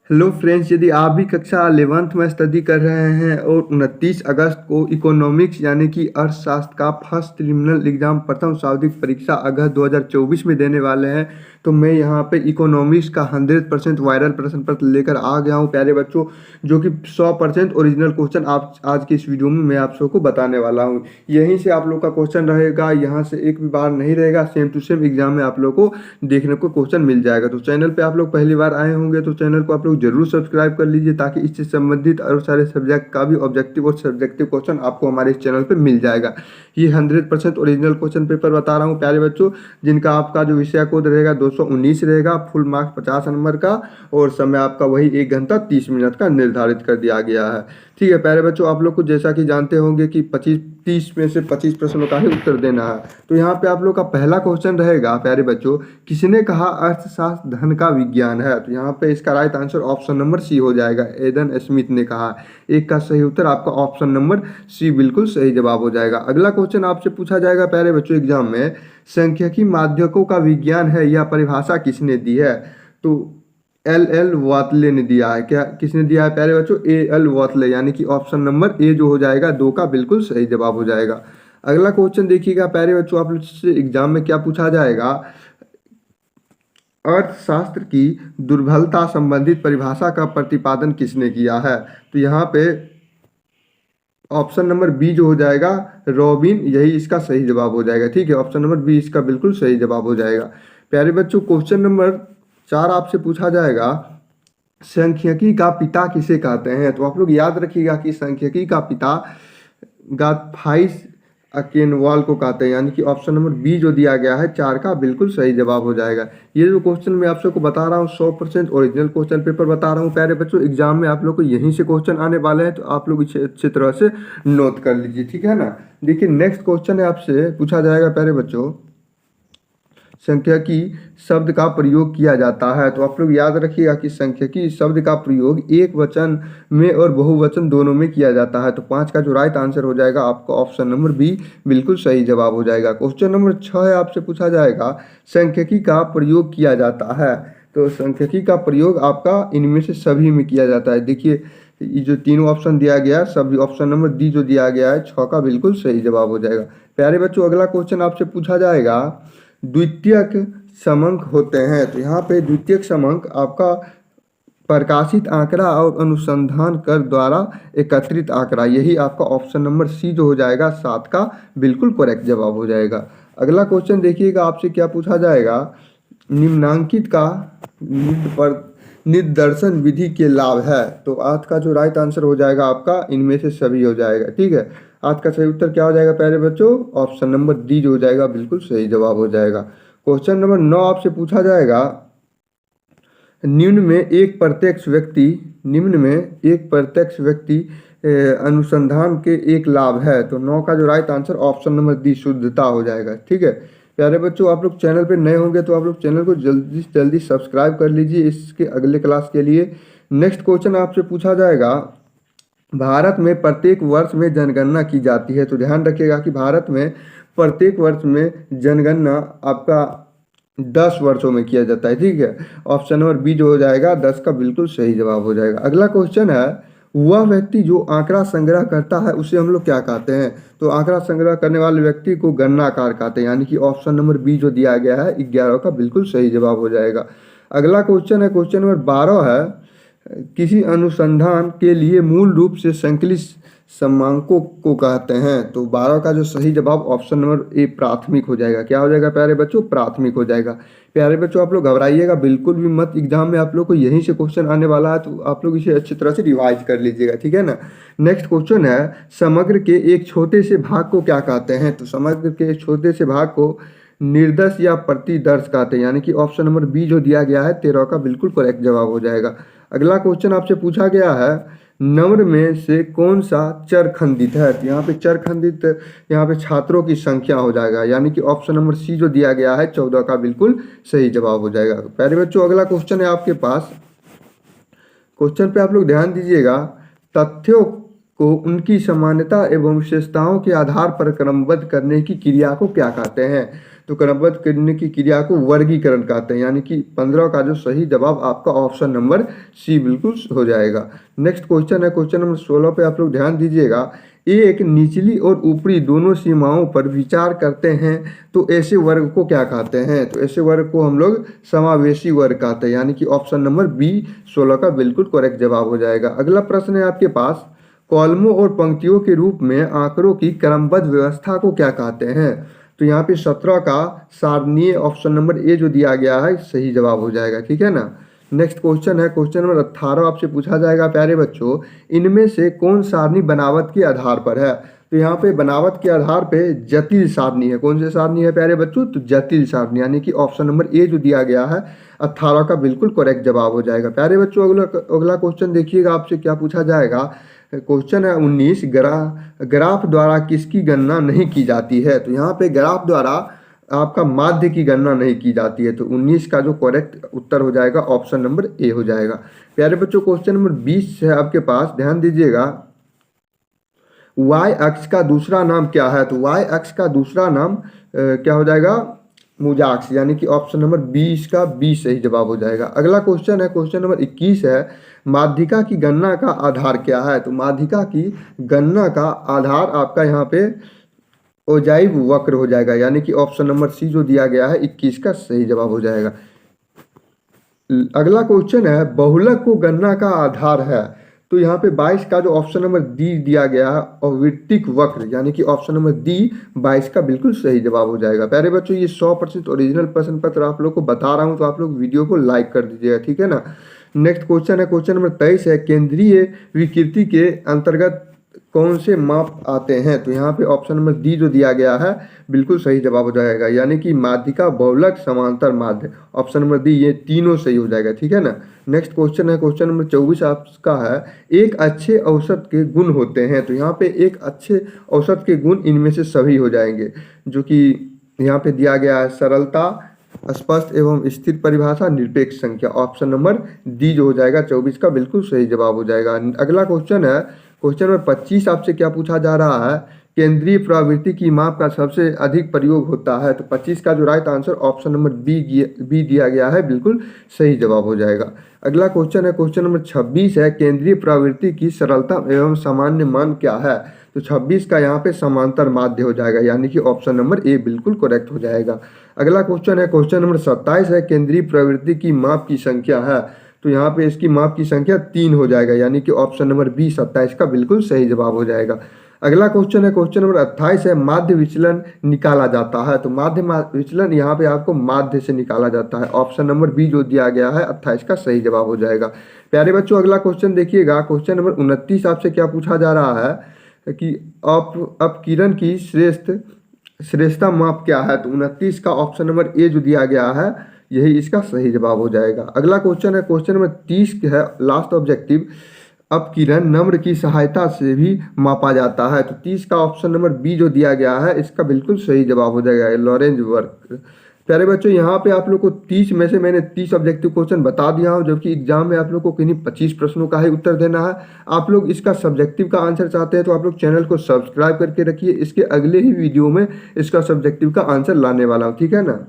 Hello friends, यदि आप भी कक्षा 11th में स्टडी कर रहे हैं और 29 अगस्त को इकोनॉमिक्स यानी कि अर्थशास्त्र का फर्स्ट प्रिलिमिनरी एग्जाम प्रथम शाब्दिक परीक्षा अगस्त 2024 में देने वाले हैं, तो मैं यहाँ पे इकोनॉमिक्स का 100% वायरल प्रश्न पत्र लेकर आ गया हूँ प्यारे बच्चों, जो कि 100% ओरिजिनल क्वेश्चन आप आज की इस वीडियो में मैं आप सबको बताने वाला हूँ। यहीं से आप लोग का क्वेश्चन रहेगा, यहाँ से एक भी बार नहीं रहेगा, सेम टू सेम एग्जाम में आप लोग को देखने को क्वेश्चन मिल जाएगा। तो चैनल पे आप लोग पहली बार आए होंगे तो चैनल को आप लोग जरूर सब्सक्राइब कर लीजिए, ताकि इससे संबंधित और सारे सब्जेक्ट का भी ऑब्जेक्टिव और सब्जेक्टिव क्वेश्चन आपको हमारे इस चैनल पे मिल जाएगा। ये 100% ओरिजिनल क्वेश्चन पेपर बता रहा हूँ प्यारे बच्चों, जिनका आपका जो विषय कोड रहेगा 219 रहेगा, फुल मार्क्स 50 नंबर का, और समय आपका वही 1 घंटा 30 मिनट का निर्धारित कर दिया गया है। ठीक है प्यारे बच्चों, आप लोग को जैसा कि जानते होंगे कि 30 में से 25 प्रश्नों का ही उत्तर देना है। तो यहाँ पे आप लोग का पहला क्वेश्चन रहेगा प्यारे बच्चों, किसने कहा अर्थशास्त्र धन का विज्ञान है? तो यहाँ पे इसका right answer option number C हो जाएगा, एडम स्मिथ ने कहा। एक का सही उत्तर आपका ऑप्शन नंबर सी बिल्कुल सही जवाब हो जाएगा। अगला क्वेश्चन आपसे पूछा जाएगा प्यारे बच्चों एग्जाम में, सांख्यिकी माध्यकों का विज्ञान है, यह परिभाषा किसने दी है? तो एल वाटले ने दिया है। क्या किसने दिया है प्यारे बच्चों? एल वाटले, यानी कि ऑप्शन नंबर ए जो हो जाएगा 2 का बिल्कुल सही जवाब हो जाएगा। अगला क्वेश्चन देखिएगा प्यारे बच्चों, आप लोग से एग्जाम में क्या पूछा जाएगा, अर्थशास्त्र की दुर्बलता संबंधित परिभाषा का प्रतिपादन किसने किया है? तो यहाँ पे ऑप्शन नंबर बी जो हो जाएगा रॉबिन, यही इसका सही जवाब हो जाएगा। ठीक है, ऑप्शन नंबर बी इसका बिल्कुल सही जवाब हो जाएगा। प्यारे बच्चों क्वेश्चन नंबर 4 आपसे पूछा जाएगा, सांख्यिकी का पिता किसे कहते हैं? तो आप लोग याद रखिएगा कि सांख्यिकी का पिता गाथफाइस अकेनवाल को कहते हैं, यानी कि ऑप्शन नंबर बी जो दिया गया है 4 का बिल्कुल सही जवाब हो जाएगा। ये जो क्वेश्चन मैं आप सबको बता रहा हूँ 100% ओरिजिनल क्वेश्चन पेपर बता रहा हूँ प्यारे बच्चों, एग्जाम में आप लोग को यहीं से क्वेश्चन आने वाले हैं, तो आप लोग इसे अच्छी तरह से नोट कर लीजिए। ठीक है ना। देखिए नेक्स्ट क्वेश्चन है आपसे पूछा जाएगा प्यारे बच्चों, सांख्यिकी शब्द का प्रयोग किया जाता है? तो आप लोग याद रखिएगा कि सांख्यिकी शब्द का प्रयोग एक वचन में और बहुवचन दोनों में किया जाता है। तो 5 का जो राइट आंसर हो जाएगा आपका ऑप्शन नंबर बी बिल्कुल सही जवाब हो जाएगा। क्वेश्चन नंबर 6 है आपसे पूछा जाएगा, सांख्यिकी का प्रयोग किया जाता है? तो सांख्यिकी का प्रयोग आपका इनमें से सभी में किया जाता है। देखिए ये जो तीनों ऑप्शन दिया गया है, सभी ऑप्शन नंबर डी जो दिया गया है 6 का बिल्कुल सही जवाब हो जाएगा। प्यारे बच्चों अगला क्वेश्चन आपसे पूछा जाएगा, द्वितीयक समंक होते हैं? तो यहाँ पे द्वितीयक समंक आपका प्रकाशित आंकड़ा और अनुसंधान कर द्वारा एकत्रित आंकड़ा, यही आपका ऑप्शन नंबर सी जो हो जाएगा 7 का बिल्कुल करेक्ट जवाब हो जाएगा। अगला क्वेश्चन देखिएगा आपसे क्या पूछा जाएगा, निम्नांकित का निर्दर्शन विधि के लाभ है? तो आज का जो राइट आंसर हो जाएगा आपका इनमें से सभी हो जाएगा। ठीक है, आज का सही उत्तर क्या हो जाएगा प्यारे बच्चों? ऑप्शन नंबर डी जो हो जाएगा बिल्कुल सही जवाब हो जाएगा। क्वेश्चन नंबर 9 आपसे पूछा जाएगा, निम्न में एक प्रत्यक्ष व्यक्ति अनुसंधान के एक लाभ है? तो 9 का जो right answer option number D शुद्धता हो जाएगा। ठीक है प्यारे बच्चों, आप लोग चैनल पे नए होंगे तो आप लोग चैनल को जल्दी से जल्दी सब्सक्राइब कर लीजिए इसके अगले क्लास के लिए। नेक्स्ट क्वेश्चन आपसे पूछा जाएगा, भारत में प्रत्येक वर्ष में जनगणना की जाती है? तो ध्यान रखिएगा कि भारत में प्रत्येक वर्ष में जनगणना आपका 10 वर्षों में किया जाता है। ठीक है, ऑप्शन नंबर बी जो हो जाएगा 10 का बिल्कुल सही जवाब हो जाएगा। अगला क्वेश्चन है, वह व्यक्ति जो आंकड़ा संग्रह करता है उसे हम लोग क्या कहते हैं? तो आंकड़ा संग्रह करने वाले व्यक्ति को गणनाकार कहते हैं, यानी कि ऑप्शन नंबर बी जो दिया गया है 11 का बिल्कुल सही जवाब हो जाएगा। अगला क्वेश्चन है क्वेश्चन नंबर 12 है, किसी अनुसंधान के लिए मूल रूप से संकलित समांकों को कहते हैं? तो 12 का जो सही जवाब ऑप्शन नंबर ए प्राथमिक हो जाएगा। क्या हो जाएगा प्यारे बच्चों? प्राथमिक हो जाएगा। प्यारे बच्चों आप लोग घबराइएगा बिल्कुल भी मत, एग्जाम में आप लोग को यहीं से क्वेश्चन आने वाला है, तो आप लोग इसे अच्छी तरह से रिवाइज कर लीजिएगा। ठीक है ना। नेक्स्ट क्वेश्चन है, समग्र के एक छोटे से भाग को क्या कहते हैं? तो समग्र के एक छोटे से भाग को निर्दश या प्रतिदर्श कहते हैं, यानी कि ऑप्शन नंबर बी जो दिया गया है 13 का बिल्कुल करेक्ट जवाब हो जाएगा। अगला क्वेश्चन आपसे पूछा गया है, नम्र में से कौन सा चरखंडित है? तो यहाँ पे चरखंडित यहाँ पे छात्रों की संख्या हो जाएगा, यानी कि ऑप्शन नंबर सी जो दिया गया है 14 का बिल्कुल सही जवाब हो जाएगा। प्यारे बच्चों अगला क्वेश्चन है आपके पास, क्वेश्चन पे आप लोग ध्यान दीजिएगा, तथ्यों को उनकी समानता एवं विशेषताओं के आधार पर क्रमबद्ध करने की क्रिया को क्या कहते हैं? तो क्रमबद्ध करने की क्रिया को वर्गीकरण कहते हैं, यानी कि 15 का जो सही जवाब आपका ऑप्शन नंबर सी बिल्कुल हो जाएगा। नेक्स्ट क्वेश्चन है क्वेश्चन नंबर 16 पे आप लोग ध्यान दीजिएगा। एक निचली और ऊपरी दोनों सीमाओं पर विचार करते हैं तो ऐसे वर्ग को क्या कहते हैं? तो ऐसे वर्ग को हम लोग समावेशी वर्ग कहते हैं, यानी कि ऑप्शन नंबर बी 16 का बिल्कुल करेक्ट जवाब हो जाएगा। अगला प्रश्न है आपके पास, कॉलमों और पंक्तियों के रूप में आंकड़ों की क्रमबद्ध व्यवस्था को क्या कहते हैं? तो यहाँ पे 17 का सारणीय ऑप्शन नंबर ए जो दिया गया है सही जवाब हो जाएगा, ठीक है ना। नेक्स्ट क्वेश्चन है क्वेश्चन नंबर 18 आपसे पूछा जाएगा प्यारे बच्चों, इनमें से कौन सारणी बनावट के आधार पर है? तो यहाँ पे बनावट के आधार पे जटिल सारणी है। कौन सी सारणी है प्यारे बच्चों? तो जटिल सारणी, यानी कि ऑप्शन नंबर ए जो दिया गया है 18 का बिल्कुल करेक्ट जवाब हो जाएगा। प्यारे बच्चों अगला क्वेश्चन देखिएगा, आपसे क्या पूछा जाएगा। क्वेश्चन है 19, ग्राफ द्वारा किसकी गणना नहीं की जाती है? तो यहाँ पे ग्राफ द्वारा आपका माध्य की गणना नहीं की जाती है। तो 19 का जो करेक्ट उत्तर हो जाएगा ऑप्शन नंबर ए हो जाएगा। प्यारे बच्चों क्वेश्चन नंबर 20 है आपके पास, ध्यान दीजिएगा। वाई अक्ष का दूसरा नाम क्या है? तो वाई अक्ष का दूसरा नाम क्या हो जाएगा? मुजाक्स, यानी कि ऑप्शन नंबर 20 का 20 सही जवाब हो जाएगा। अगला क्वेश्चन है क्वेश्चन नंबर 21 है, माध्यिका की गणना का आधार क्या है? तो माध्यिका की गणना का आधार आपका यहाँ पे ओजाइव वक्र हो जाएगा, यानी कि ऑप्शन नंबर सी जो दिया गया है 21 का सही जवाब हो जाएगा। अगला क्वेश्चन है, बहुलक को गणना का आधार है? तो यहाँ पे 22 का जो ऑप्शन नंबर डी दिया गया है अविरतिक वक्र, यानी कि ऑप्शन नंबर डी 22 का बिल्कुल सही जवाब हो जाएगा। प्यारे बच्चों ये 100% ओरिजिनल प्रश्न पत्र आप लोग को बता रहा हूँ, तो आप लोग वीडियो को लाइक कर दीजिएगा, ठीक है ना। नेक्स्ट क्वेश्चन है क्वेश्चन नंबर 23 है, केंद्रीय विकृति के अंतर्गत कौन से माप आते हैं? तो यहाँ पे ऑप्शन नंबर डी जो दिया गया है बिल्कुल सही जवाब हो जाएगा, यानी कि माध्यिका, बहुलक, समांतर माध्य, ऑप्शन नंबर डी ये तीनों सही हो जाएगा, ठीक है ना। नेक्स्ट क्वेश्चन है क्वेश्चन नंबर 24 आपका है, एक अच्छे औसत के गुण होते हैं? तो यहाँ पे एक अच्छे औसत के गुण इनमें से सभी हो जाएंगे, जो कि यहाँ पे दिया गया है सरलता, स्पष्ट एवं स्थिर परिभाषा, निरपेक्ष संख्या, ऑप्शन नंबर डी जो हो जाएगा 24 का बिल्कुल सही जवाब हो जाएगा। अगला क्वेश्चन है क्वेश्चन नंबर 25 आपसे क्या पूछा जा रहा है, केंद्रीय प्रवृत्ति की माप का सबसे अधिक प्रयोग होता है? तो 25 का जो right answer option number B दिया गया है बिल्कुल सही जवाब हो जाएगा। अगला क्वेश्चन है क्वेश्चन नंबर 26 है, केंद्रीय प्रवृत्ति की सरलता एवं सामान्य मान क्या है? तो 26 का यहाँ पे समांतर माध्य हो जाएगा, यानी कि ऑप्शन नंबर ए बिल्कुल करेक्ट हो जाएगा। अगला क्वेश्चन है क्वेश्चन नंबर 27 है, केंद्रीय प्रवृत्ति की माप की संख्या है? तो यहाँ पे इसकी माप की संख्या 3 हो जाएगा, यानी कि ऑप्शन नंबर बी 27 का बिल्कुल सही जवाब हो जाएगा। अगला क्वेश्चन है क्वेश्चन नंबर 28 है, माध्य विचलन निकाला जाता है? तो माध्य विचलन यहाँ पे आपको माध्य से निकाला जाता है, ऑप्शन नंबर बी जो दिया गया है 28 का सही जवाब हो जाएगा। प्यारे बच्चों अगला क्वेश्चन देखिएगा, क्वेश्चन नंबर 29 आपसे क्या पूछा जा रहा है कि अपकिरण की श्रेष्ठता माप क्या है? तो 29 का ऑप्शन नंबर ए जो दिया गया है यही इसका सही जवाब हो जाएगा। अगला क्वेश्चन है क्वेश्चन नंबर 30 है, लास्ट ऑब्जेक्टिव, अपकिरण नम्र की सहायता से भी मापा जाता है? तो 30 का ऑप्शन नंबर बी जो दिया गया है इसका बिल्कुल सही जवाब हो जाएगा, लॉरेंज वर्क। प्यारे बच्चों यहाँ पे आप लोग को 30 में से मैंने 30 ऑब्जेक्टिव क्वेश्चन बता दिया हूँ, जबकि एग्जाम में आप लोग को किन्हीं 25 प्रश्नों का ही उत्तर देना है। आप लोग इसका सब्जेक्टिव का आंसर चाहते हैं तो आप लोग चैनल को सब्सक्राइब करके रखिए, इसके अगले ही वीडियो में इसका सब्जेक्टिव का आंसर लाने वाला हूँ, ठीक है ना।